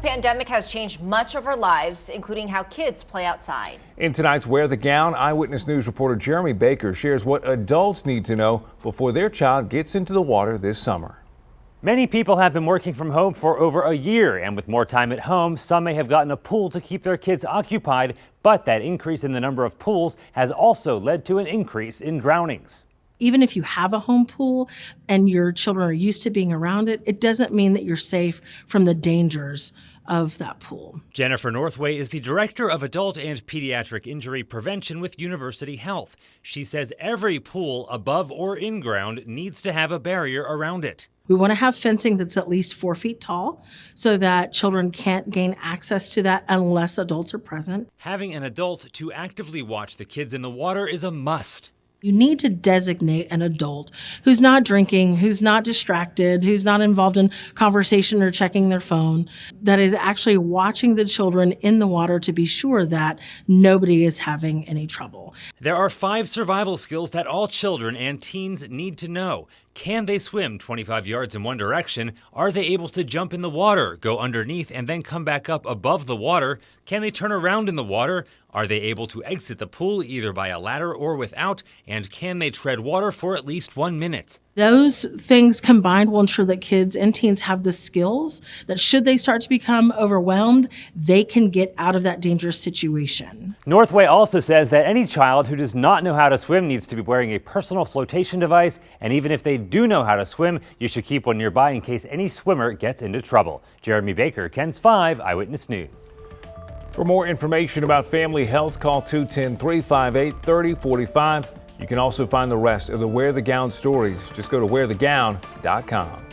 pandemic has changed much of our lives, including how kids play outside. In tonight's Wear the Gown, Eyewitness News reporter Jeremy Baker shares what adults need to know before their child gets into the water this summer. Many people have been working from home for over a year, and with more time at home, some may have gotten a pool to keep their kids occupied, but that increase in the number of pools has also led to an increase in drownings. Even if you have a home pool and your children are used to being around it, it doesn't mean that you're safe from the dangers of that pool. Jennifer Northway is the director of adult and pediatric injury prevention with University Health. She says every pool above or in ground needs to have a barrier around it. We want to have fencing that's at least 4 feet tall so that children can't gain access to that unless adults are present. Having an adult to actively watch the kids in the water is a must. You need to designate an adult who's not drinking, who's not distracted, who's not involved in conversation or checking their phone, that is actually watching the children in the water to be sure that nobody is having any trouble. There are 5 survival skills that all children and teens need to know. Can they swim 25 yards in one direction? Are they able to jump in the water, go underneath, and then come back up above the water? Can they turn around in the water? Are they able to exit the pool either by a ladder or without? And can they tread water for at least 1 minute? Those things combined will ensure that kids and teens have the skills that should they start to become overwhelmed, they can get out of that dangerous situation. Northway also says that any child who does not know how to swim needs to be wearing a personal flotation device, and even if they do know how to swim, you should keep one nearby in case any swimmer gets into trouble. Jeremy Baker, KENS 5 Eyewitness News. For more information about family health, call 210-358-3045. You can also find the rest of the Wear the Gown stories. Just go to wearthegown.com.